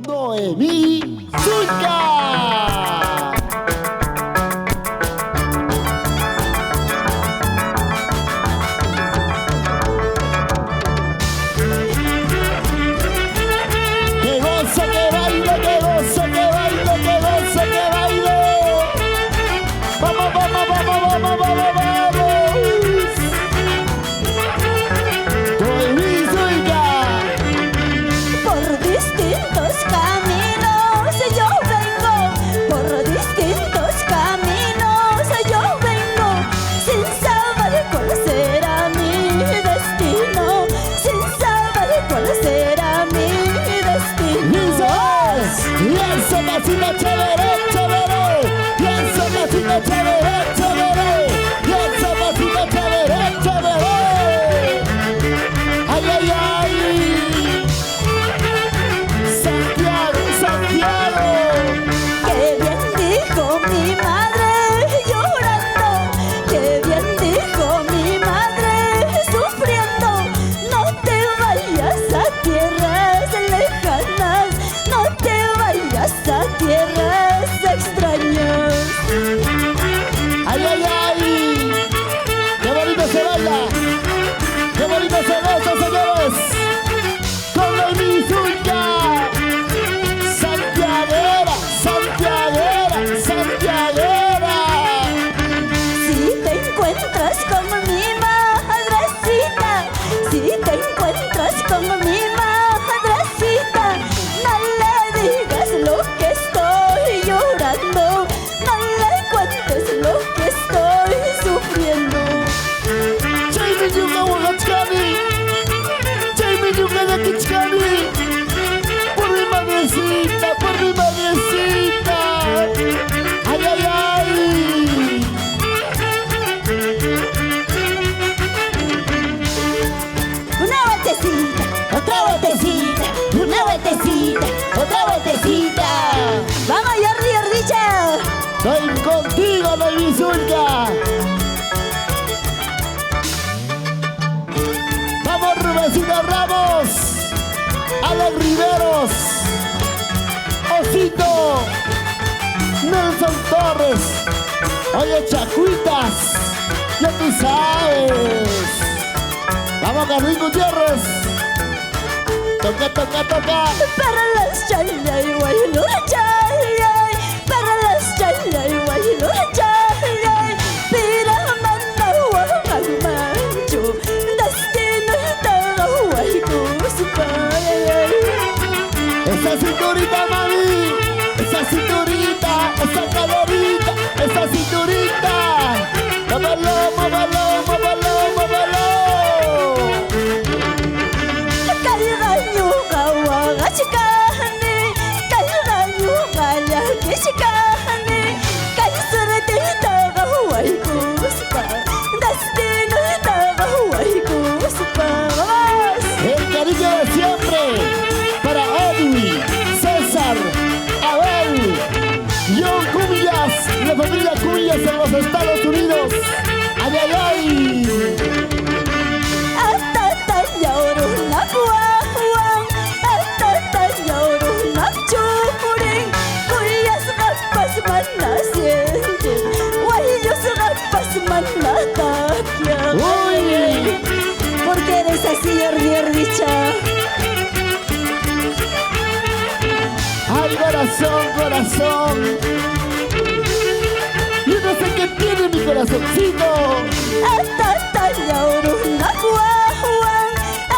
Noemí Zúñiga. Que goce, que baile, que goce, que baile, que goce, que baile. Vamos, vamos, vamos, vamos, vamos, vamos. Noemí Zúñiga. Por distintos caminos yo vengo, por distintos caminos yo vengo, sin saber cuál será mi destino, sin saber cuál será mi destino. Y eso pasito chévere, chévere. Y eso pasito chévere, chévere. Y eso pasito chévere, chévere. Ay, ay, ay. Santiago, Santiago. Qué bien dijo mi madre llorando, qué bien dijo mi madre sufriendo. No te vayas a tierras lejanas, no te vayas a tierras extrañas. Ay, ay, ay. Qué bonito se baila. Qué bonito se goza, señores. Con Noemí Zúñiga. Santiaguera, Santiaguera, Santiaguera. Si te encuentras con mi madrecita, si te encuentras con mi madrecita, no le digas lo que estoy llorando, no le cuentes lo que estoy sufriendo. Jamie Yuga Wagachkani. Jamie Yuga Wagachkani. Por mi madrecita, por mi madrecita. Ay, ay, ay. Una vueltecita, otra vueltecita, una vueltecita, otra vueltecita. Vamos, Jordi, Jordicha. Estoy contigo, Noemí Zúñiga. Vamos, Rubensito Ramos. Alex Riveros. Osito. Nelson Torres. Oye, Chacuitas. Ya tú sabes. Vamos, Carlín Gutiérrez. Toca, toca, toca. Para las chayay, guaylo, chayay. Para las chayay, guaylo, chayay. Pira manda huang mancho. Destino taga huaycusupay. Esa cinturita, mami. Esa cinturita. Esa caderita. Esa cinturita. Móvelo, móvelo, móvelo, móvelo. Kalgaño gawagachikani, kalgaño galakishikani, kalsurati taga huaycuspa, destino taga huaycuspa. El cariño de siempre para Edwin, César, Abel, John Cubillas, la familia Cubillas en los Estados Unidos. ¡Ay, ay, ay! Atata yauruna guahuan, atata yauruna churin, cuyas gapas manasienten, guayos gapas manatakian. ¡Uy! ¿Por qué eres así, Jordicha? ¡Ay, corazón, corazón! Yo no sé qué tiene mi corazoncito. Atata yauruna guahuan,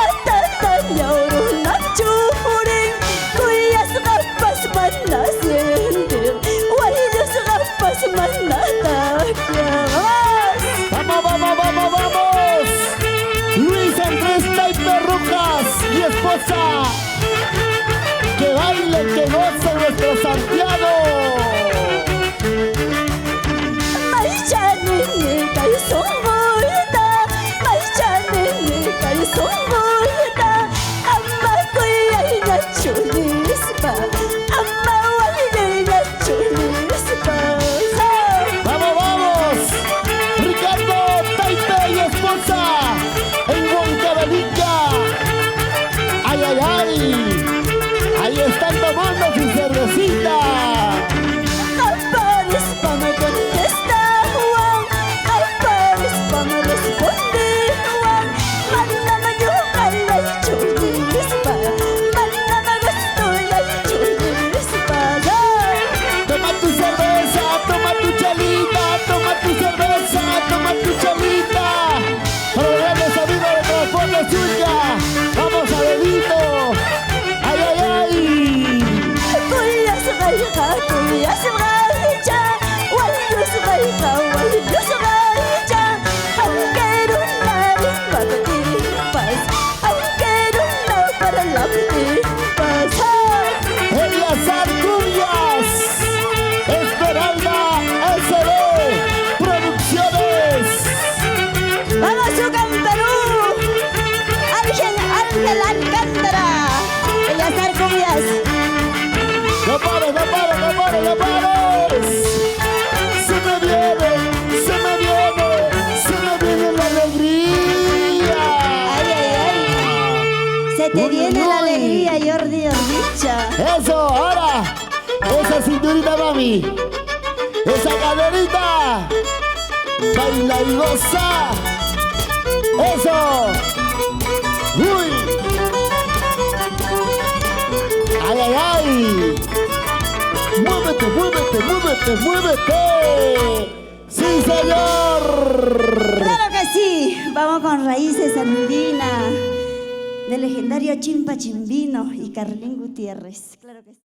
atata yauruna churin, cuyas gapas manasienten, guayos gapas manatakian. ¡Vamos, vamos, vamos, vamos! Luis Andrés Taipe Rojas y esposa. ¡Que baile, que goce nuestro Santiago! Marchanini kay songgolta, marchanini kay songgolta, amma ko'y ay nachulis pa, amma walay nachulis pa. ¡Vamos, vamos! Ricardo Taipe y esposa en Huancavelica. ¡Ay, ay, ay! Ahí están tomando. te Uy, viene uy, la uy. alegría, Jordi Ordicha. Eso, ahora. Esa cinturita, mami. Esa caderita. Baila y goza. Eso. Uy. Ay, ay, ay. Muévete, muévete, muévete, muévete. Sí, señor. Claro que sí. Vamos con raíces andinas del legendario Chimpa Chimbino y Carlín Gutiérrez. Claro que sí.